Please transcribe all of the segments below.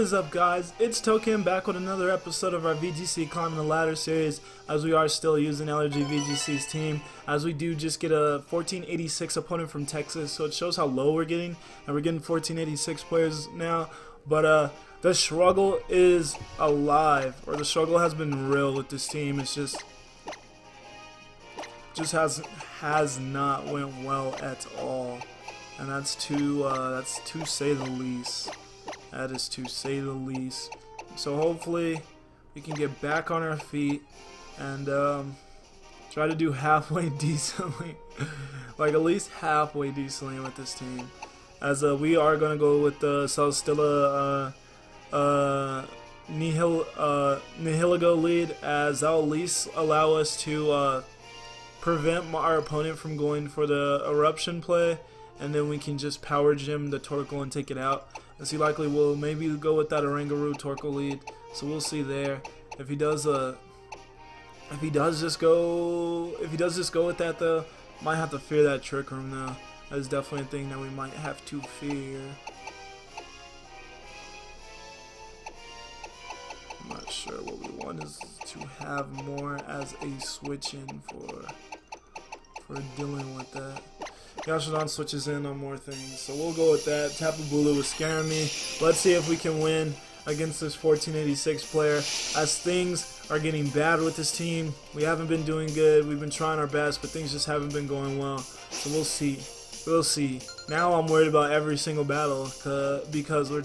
is up, guys? It's Token back with another episode of our VGC Climbing the Ladder series, as we are still using ElegyVGC's team, as we do just get a 1486 opponent from Texas, so it shows how low we're getting, and we're getting 1486 players now. But the struggle is alive, or the struggle has been real with this team. It's just has not went well at all, and that's to say the least. That is to say the least. So hopefully we can get back on our feet and try to do halfway decently, like at least halfway decently with this team. As we are gonna go with the Celestilla Nihiligo lead, as that'll at least allow us to prevent our opponent from going for the eruption play, and then we can just power gem the Torkoal and take it out. As he likely will maybe go with that Oranguru Torkoal lead, so we'll see there. If he does just go with that though, might have to fear that Trick Room though. That is definitely a thing that we might have to fear. I'm not sure what we want is to have more as a switch in for dealing with that. Yashadon switches in on more things, so we'll go with that. Tapu Bulu was scaring me. Let's see if we can win against this 1486 player, as things are getting bad with this team. We haven't been doing good. We've been trying our best, but things just haven't been going well. So we'll see. We'll see. Now I'm worried about every single battle because we're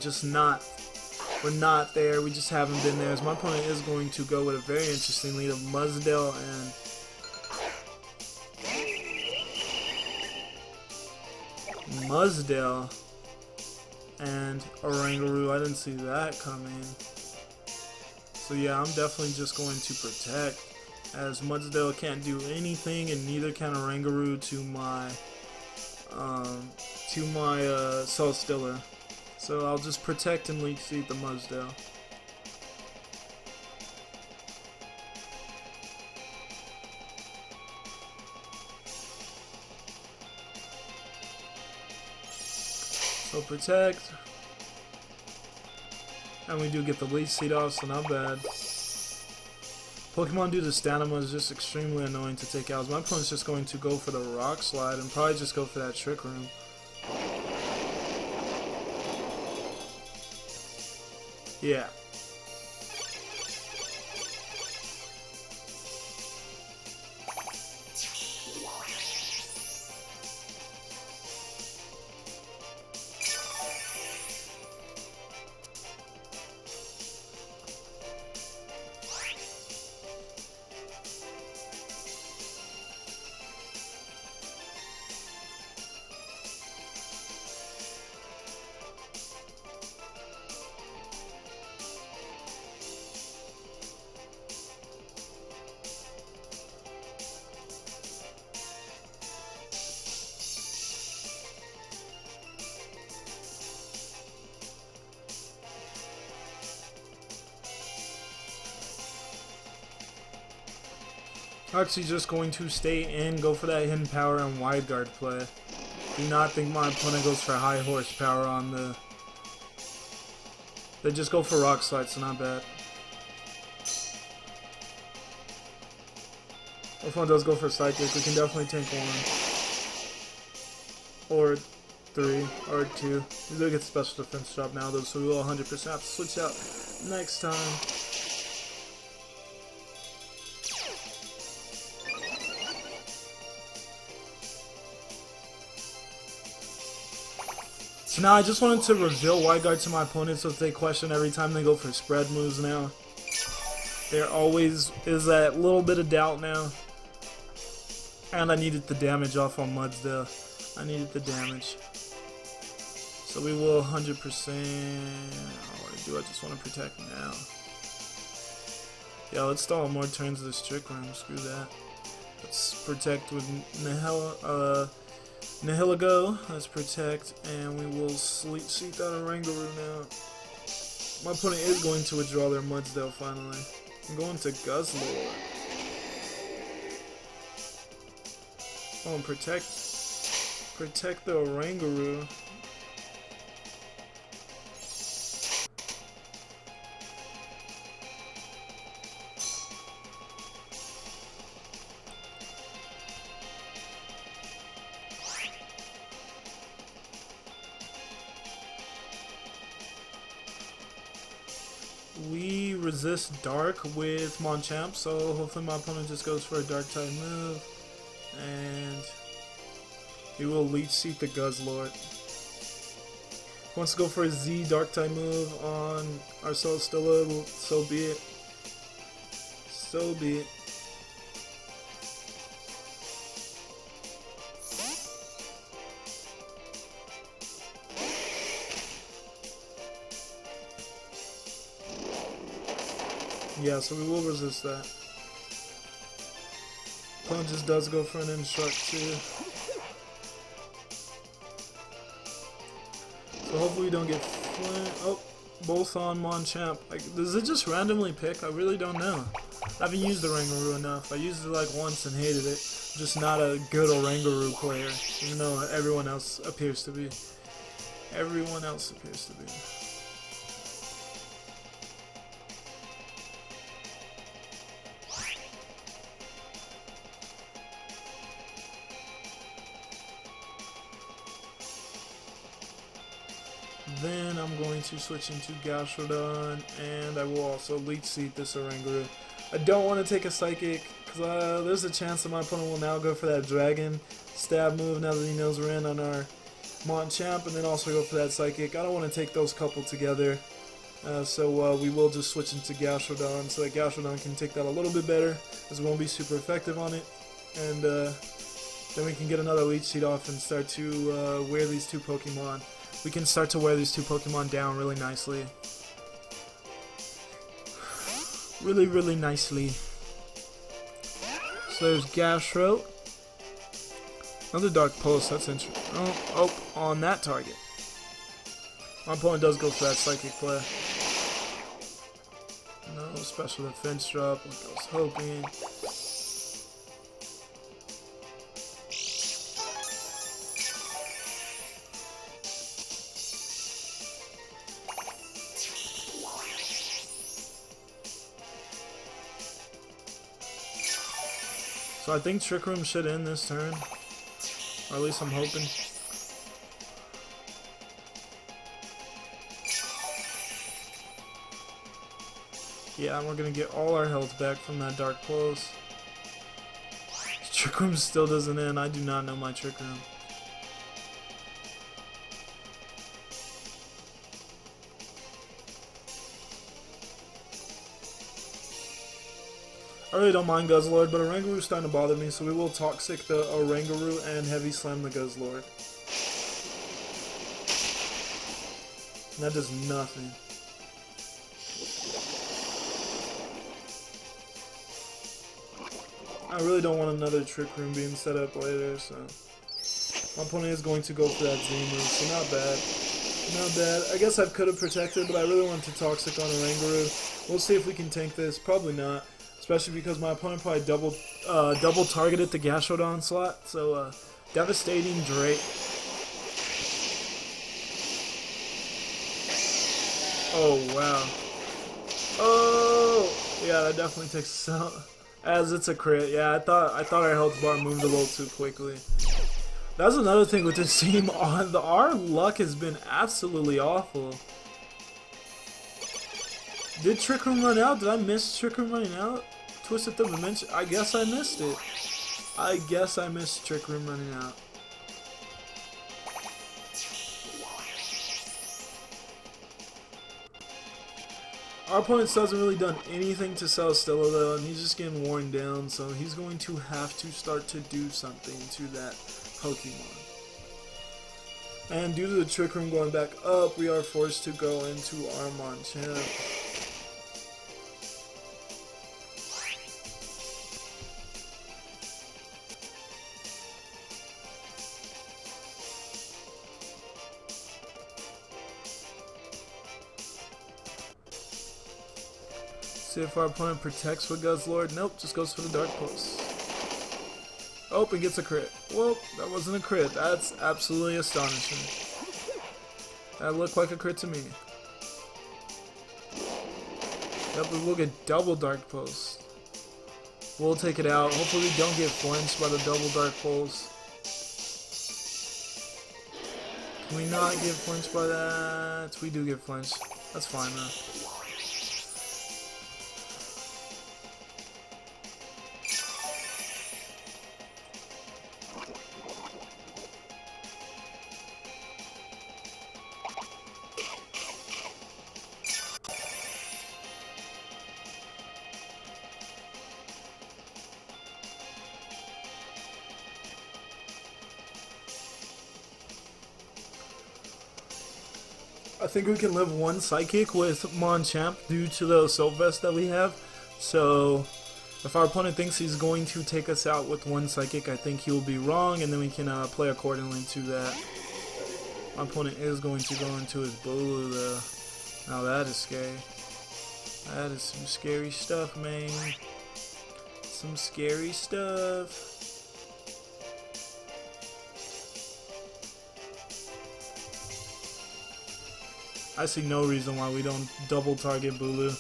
not there. We just haven't been there. As my opponent is going to go with a very interesting lead of Muzdale and Oranguru. I didn't see that coming. So yeah, I'm definitely just going to protect, as Muzdale can't do anything, and neither can Oranguru to my Celestilla. So I'll just protect and leech seed the Muzdale. So protect, and we do get the leech seed off, so not bad. Pokemon due to stamina is just extremely annoying to take out. My opponent's just going to go for the Rock Slide and probably just go for that Trick Room. Yeah. Actually just going to stay in, go for that hidden power and wide guard play. Do not think my opponent goes for high horsepower on the... They just go for Rock Slide, so not bad. If one does go for Psychic, we can definitely tank one. Or 3, or 2. We do get special defense drop now though, so we will 100% have to switch out next time. So now I just wanted to reveal Wide Guard to my opponents, so if they question every time they go for spread moves now, there always is that little bit of doubt now. And I needed the damage off on Mudsdale. I needed the damage. So we will 100%... What do I just want to protect now? Yeah, let's stall more turns of this Trick Room. Screw that. Let's protect with Nihiligo, let's protect, and we will sleep seek that Oranguru now. My opponent is going to withdraw their Mudsdale finally. I'm going to Guzzlord. Oh, and protect the Oranguru. we resist dark with Monchamp, so hopefully my opponent just goes for a dark type move, and he will Leech Seed the Guzzlord. Wants to go for a Z dark type move on our Celesteela, so be it. So be it. Yeah, so we will resist that. Opponent just does go for an Instruct too. So hopefully we don't get Flint. Oh, both on Monchamp. Like, does it just randomly pick? I really don't know. I haven't used the Oranguru enough. I used it like once and hated it. I'm just not a good Oranguru player, even though everyone else appears to be. Everyone else appears to be. Then I'm going to switch into Gastrodon, and I will also Leech Seed this Oranguru. I don't want to take a Psychic, because there's a chance that my opponent will now go for that Dragon Stab move now that he knows we're in on our Monchamp, and then also go for that Psychic. I don't want to take those coupled together, so we will just switch into Gastrodon, so that Gastrodon can take that a little bit better, as we won't be super effective on it, and then we can get another Leech Seed off and start to wear these two Pokemon. We can start to wear these two Pokemon down really nicely. Really, really nicely. So there's Gastro. Another Dark Pulse, that's interesting. Oh, on that target. My opponent does go for that Psychic play. No special defense drop like I was hoping. So I think Trick Room should end this turn, or at least I'm hoping. Yeah, and we're gonna get all our health back from that Dark Pulse. Trick Room still doesn't end. I do not know my Trick Room. I really don't mind Guzzlord, but Oranguru's starting to bother me, so we will Toxic the Oranguru and Heavy Slam the Guzzlord. And that does nothing. I really don't want another Trick Room being set up later, so my opponent is going to go for that Z move, so not bad. Not bad. I guess I could have protected, but I really wanted to Toxic on Oranguru. We'll see if we can tank this. Probably not. Especially because my opponent probably double targeted the Gastrodon slot, so devastating Drake. Oh wow. Oh yeah, that definitely takes us out. As it's a crit. Yeah, I thought our health bar moved a little too quickly. That's another thing with this team. Our luck has been absolutely awful. Did Trick Room run out? Did I miss Trick Room running out? Twisted the Dimension? I guess I missed it. I guess I missed Trick Room running out. Our opponent still hasn't really done anything to Celesteela though, and he's just getting worn down, so he's going to have to start to do something to that Pokemon. And due to the Trick Room going back up, we are forced to go into our Monchamp. See if our opponent protects with Guzzlord. Nope, just goes for the Dark Pulse. Oh, and gets a crit. Well, that wasn't a crit. That's absolutely astonishing. That looked like a crit to me. Yep, we will get double Dark Pulse. We'll take it out. Hopefully we don't get flinched by the double Dark Pulse. Can we not get flinched by that? We do get flinched. That's fine though. I think we can live one Psychic with Machamp due to the Assault Vest that we have. So if our opponent thinks he's going to take us out with one Psychic, I think he will be wrong, and then we can play accordingly to that. My opponent is going to go into his Bulu though. Now that is scary. That is some scary stuff, man. Some scary stuff. I see no reason why we don't double target Bulu.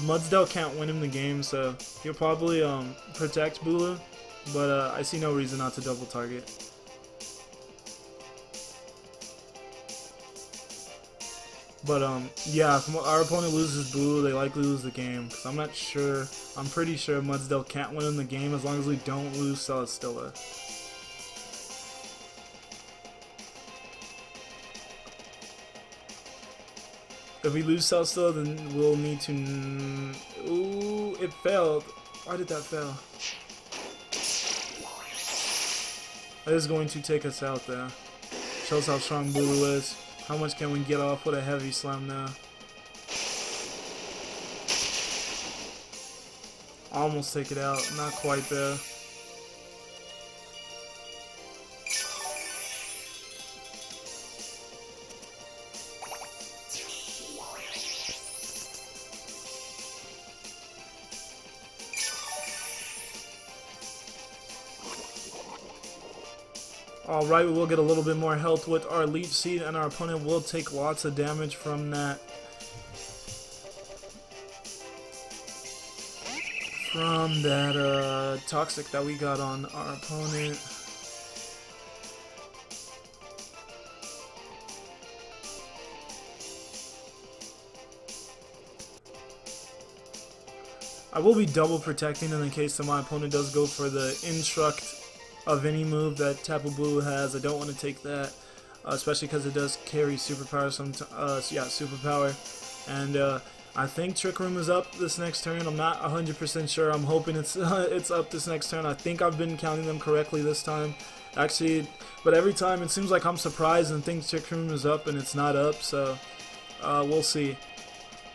Mudsdale can't win him the game, so he'll probably protect Bulu, but I see no reason not to double target. But yeah, if our opponent loses Bulu, they likely lose the game. Cause I'm not sure. I'm pretty sure Mudsdale can't win in the game as long as we don't lose Celesteela. If we lose Celesteela, then we'll need to. Ooh, it failed. Why did that fail? That is going to take us out there. Shows how strong Bulu is. How much can we get off with a heavy slam now? Almost take it out. Not quite there. Alright, we will get a little bit more health with our Leech Seed, and our opponent will take lots of damage from that. Toxic that we got on our opponent. I will be double protecting in the case that my opponent does go for the Instruct of any move that Tapu Bulu has. I don't want to take that, especially because it does carry superpower. Yeah, superpower. And I think Trick Room is up this next turn. I'm not 100% sure. I'm hoping it's up this next turn. I think I've been counting them correctly this time, actually. But every time it seems like I'm surprised and think Trick Room is up and it's not up. So we'll see. I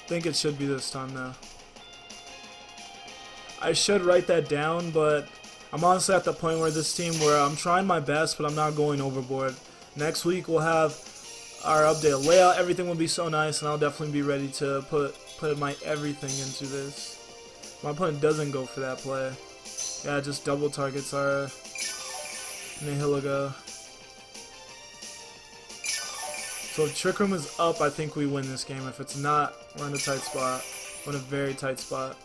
think it should be this time though. I should write that down, but I'm honestly at the point where this team where I'm trying my best, but I'm not going overboard. Next week we'll have our updated layout. Everything will be so nice, and I'll definitely be ready to put my everything into this. My opponent doesn't go for that play. Yeah, just double targets our Nihilego. So if Trick Room is up, I think we win this game. If it's not, we're in a tight spot. We're in a very tight spot.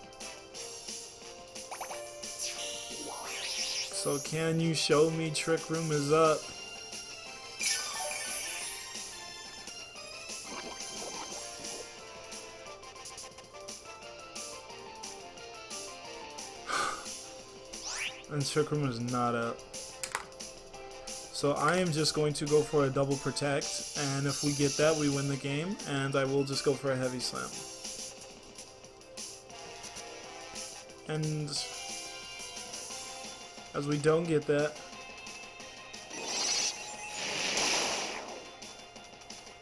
So can you show me Trick Room is up? And Trick Room is not up. So I am just going to go for a double protect, and if we get that, we win the game, and I will just go for a heavy slam. And as we don't get that.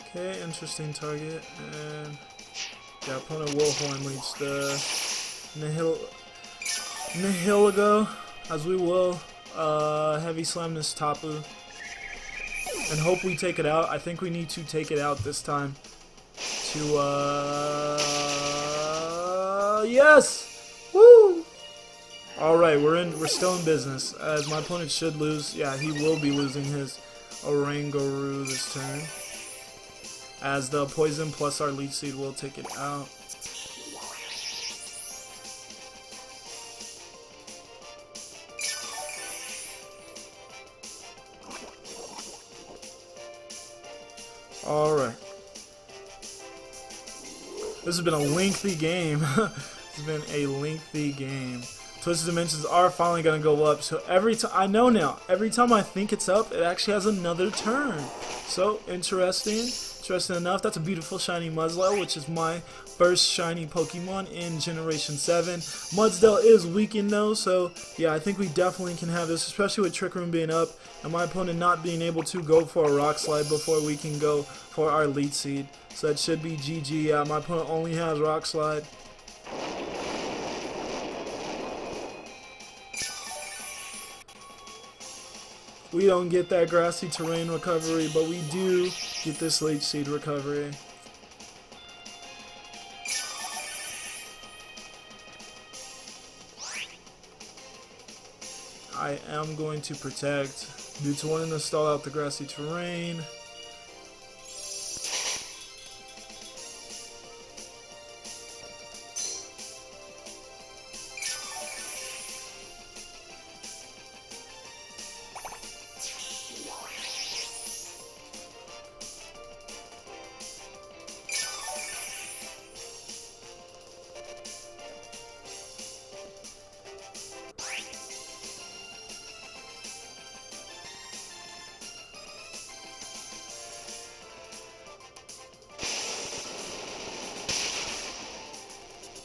Okay, interesting target, and the opponent will horn leech the Nihilego, as we will heavy slam this Tapu and hope we take it out. I think we need to take it out this time to yes! Woo! Alright, we're still in business. As my opponent should lose. Yeah, he will be losing his Oranguru this turn. As the poison plus our Leech Seed will take it out. Alright. This has been a lengthy game. This has been a lengthy game. Twisted Dimensions are finally going to go up. So every time, I know now, every time I think it's up, it actually has another turn. So, interesting. Interesting enough. That's a beautiful shiny Mudsdale, which is my first shiny Pokemon in Generation 7. Mudsdale is weakened though, so yeah, I think we definitely can have this, especially with Trick Room being up and my opponent not being able to go for a Rock Slide before we can go for our Leech Seed. So that should be GG. Yeah, my opponent only has Rock Slide. We don't get that Grassy Terrain recovery, but we do get this Leech Seed recovery. I am going to protect due to wanting to stall out the Grassy Terrain.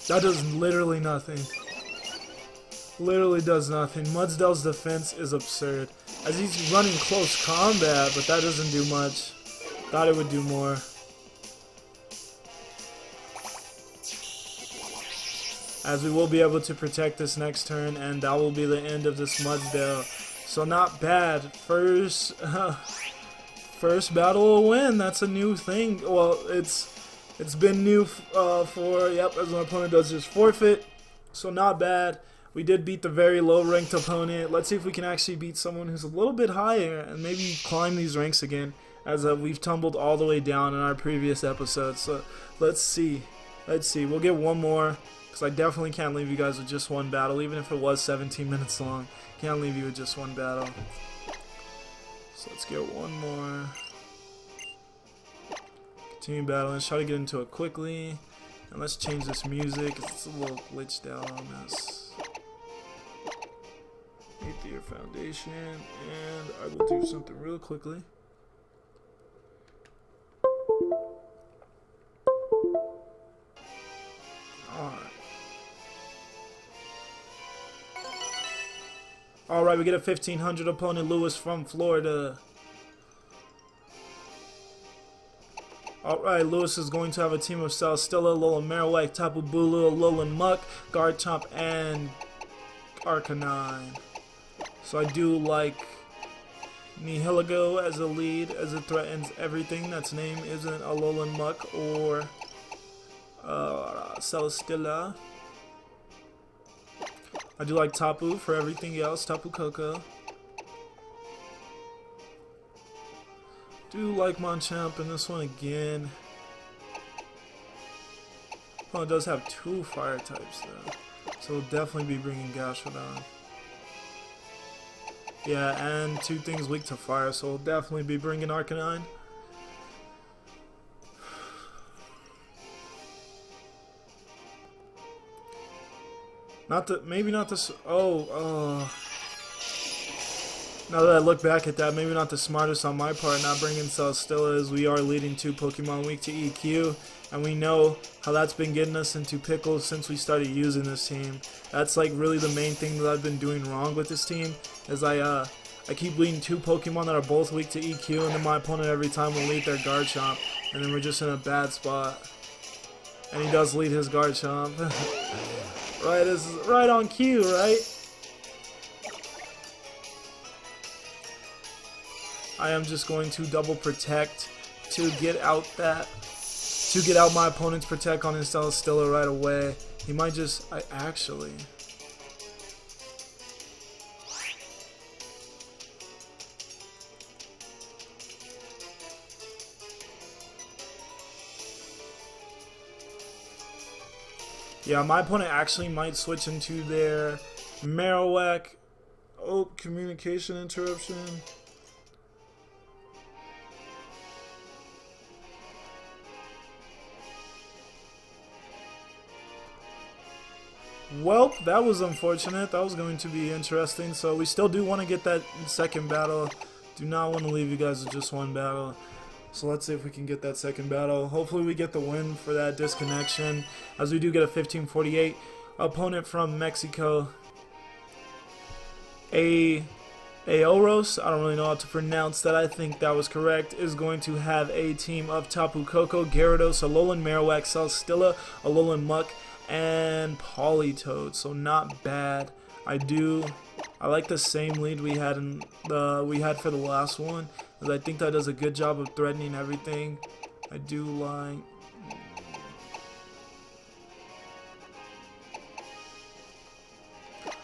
That does literally nothing. Literally does nothing. Mudsdale's defense is absurd. As he's running close combat, but that doesn't do much. Thought it would do more. As we will be able to protect this next turn, and that will be the end of this Mudsdale. So not bad. First battle will win. That's a new thing. Well, it's been new for, yep, as my opponent does just forfeit. So not bad. We did beat the very low ranked opponent. Let's see if we can actually beat someone who's a little bit higher and maybe climb these ranks again, as we've tumbled all the way down in our previous episodes. So let's see. We'll get one more, because I definitely can't leave you guys with just one battle, even if it was 17 minutes long. Can't leave you with just one battle. So let's get one more. Continue battling. Let's try to get into it quickly. And let's change this music, because it's a little glitched out on this. Aether Foundation. And I will do something real quickly. Alright, we get a 1500 opponent, Lewis from Florida. Alright, Lewis is going to have a team of Celesteela, Lola Marowak, Tapu Bulu, Alolan Muck, Garchomp, and Arcanine. So I do like Nihilego as a lead, as it threatens everything that's name isn't Alolan Muck or Celesteela. I do like Tapu for everything else, Tapu Koko. Do like Machamp in this one again. Oh, it does have two fire types though, so we'll definitely be bringing Gastrodon. Yeah, and two things weak to fire, so we'll definitely be bringing Arcanine. Maybe not this. Now that I look back at that, maybe not the smartest on my part not bringing Celesteela, as we are leading 2 Pokemon weak to EQ, and we know how that's been getting us into pickles since we started using this team. That's like really the main thing that I've been doing wrong with this team, is I keep leading 2 Pokemon that are both weak to EQ, and then my opponent every time will lead their Garchomp, and then we're just in a bad spot. And he does lead his Garchomp. Right on cue, right? I am just going to double protect to get out my opponent's protect on his Celesteela right away. He might just, actually. Yeah, my opponent actually might switch into their Marowak. Oh, communication interruption. Well, that was unfortunate. That was going to be interesting. So we still do want to get that second battle. Do not want to leave you guys with just one battle. So let's see if we can get that second battle. Hopefully we get the win for that disconnection, as we do get a 1548. Opponent from Mexico, Aoros, I don't really know how to pronounce that, I think that was correct, is going to have a team of Tapu Koko, Gyarados, Alolan Marowak, Celstilla, Alolan Muck, and Politoed. So not bad. I like the same lead we had for the last one, because I think that does a good job of threatening everything. I do like.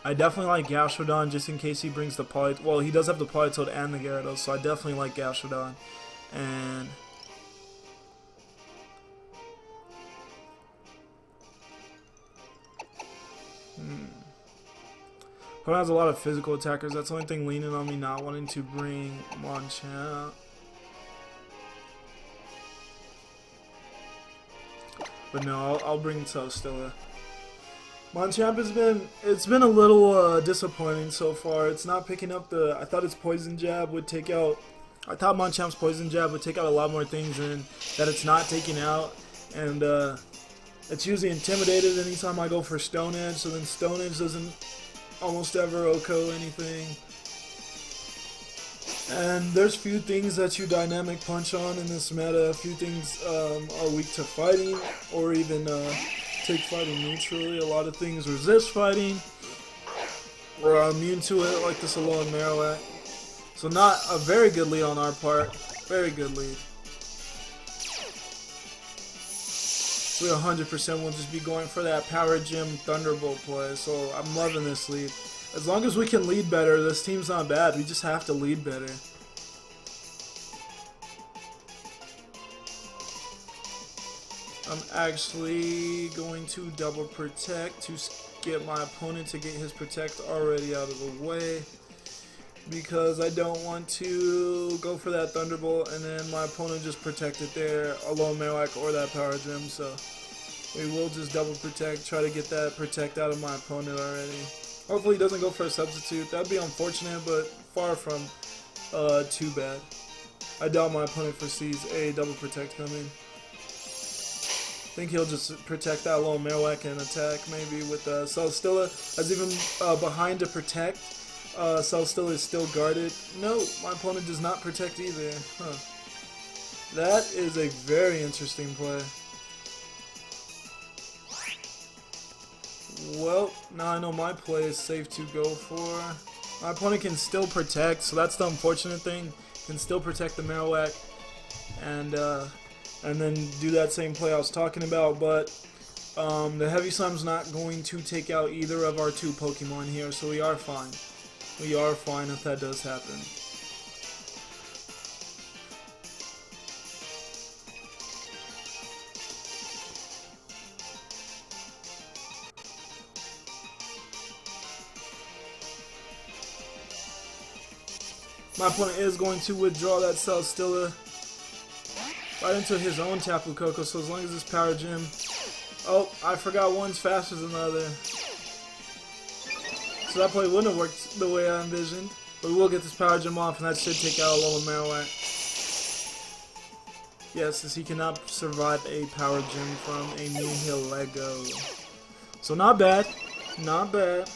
I definitely like Gastrodon just in case he brings the Politoed. Well, he does have the Politoed and the Gyarados, so I definitely like Gastrodon. And Opponent has a lot of physical attackers. That's the only thing leaning on me not wanting to bring Monchamp. But no, I'll bring Celstilla. Monchamp it's been a little disappointing so far. It's not picking up the. I thought its poison jab would take out. I thought Monchamp's poison jab would take out a lot more things than that it's not taking out, and it's usually intimidated anytime I go for Stone Edge. So then Stone Edge doesn't almost ever OHKO anything. And there's few things that you dynamic punch on in this meta. A few things are weak to fighting, or even take fighting neutrally. A lot of things resist fighting, or are immune to it, like this Alolan Marowak. So not a very good lead on our part. Very good lead. We 100% will just be going for that Power Gym Thunderbolt play. So I'm loving this lead. As long as we can lead better, this team's not bad. We just have to lead better. I'm actually going to double protect to get my opponent to get his protect already out of the way, because I don't want to go for that Thunderbolt and then my opponent just protect it there, Alolan Marowak or that Power Gym. So we will just double protect, try to get that protect out of my opponent already. Hopefully he doesn't go for a substitute. That'd be unfortunate, but far from too bad. I doubt my opponent foresees a double protect coming. I think he'll just protect that Alolan Marowak and attack maybe with Celstilla. As even behind to protect, Celstilla is still guarded. No, my opponent does not protect either. Huh. That is a very interesting play. Well, now I know my play is safe to go for. My opponent can still protect, so that's the unfortunate thing. Can still protect the Marowak and then do that same play I was talking about, but the Heavy Slime's not going to take out either of our two Pokemon here, so we are fine. We are fine if that does happen. My opponent is going to withdraw that Celstilla right into his own Tapu Koko, so as long as this Power Gym... Oh, I forgot one's faster than the other. So that play wouldn't have worked the way I envisioned. But we will get this Power Gym off, and that should take out Alolan Marowak. Yes, since he cannot survive a Power Gym from a Nihilego. So not bad. Not bad.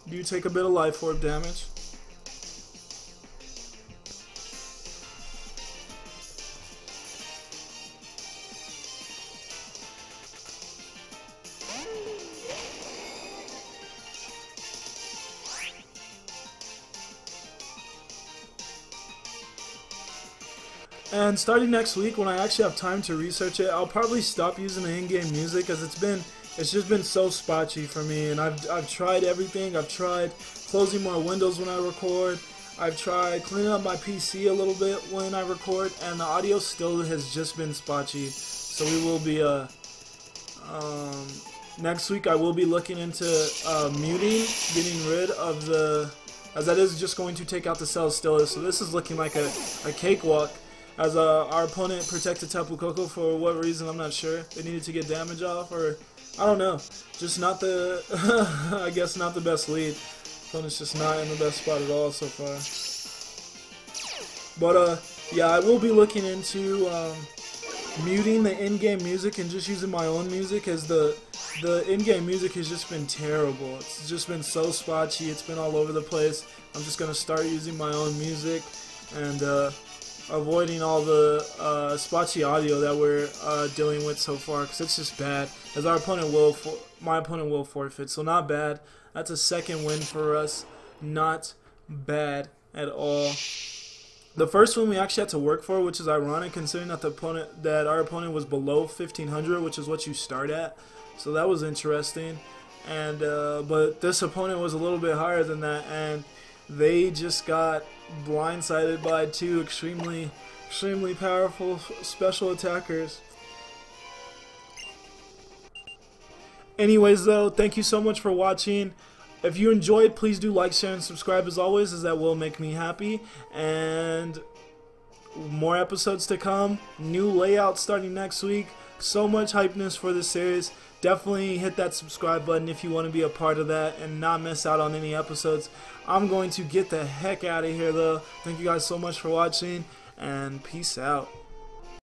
Do take a bit of Life Orb damage. And starting next week, when I actually have time to research it, I'll probably stop using the in-game music, because it's just been so spotchy for me. And I've tried everything. I've tried closing more windows when I record. I've tried cleaning up my PC a little bit when I record, and the audio still has just been spotchy. So we will be next week I will be looking into muting, getting rid of the, as that is just going to take out the Celstilla. So this is looking like a cakewalk. As our opponent protected Tapu Koko for what reason, I'm not sure. They needed to get damage off, or I don't know. Just not the, I guess not the best lead. Opponent's just not in the best spot at all so far. But yeah, I will be looking into muting the in-game music and just using my own music, as the in-game music has just been terrible. It's just been so spotty. It's been all over the place. I'm just gonna start using my own music and avoiding all the spotty audio that we're dealing with so far, because it's just bad. As our opponent will, my opponent will forfeit. So not bad. That's a second win for us. Not bad at all. The first one we actually had to work for, which is ironic considering that our opponent was below 1500, which is what you start at. So that was interesting. And but this opponent was a little bit higher than that, and they just got blindsided by two extremely powerful special attackers. Anyways though, thank you so much for watching. If you enjoyed, please do like, share, and subscribe as always, as that will make me happy. And more episodes to come. New layout starting next week. So much hypeness for this series. Definitely hit that subscribe button if you want to be a part of that and not miss out on any episodes. I'm going to get the heck out of here though. Thank you guys so much for watching, and peace out.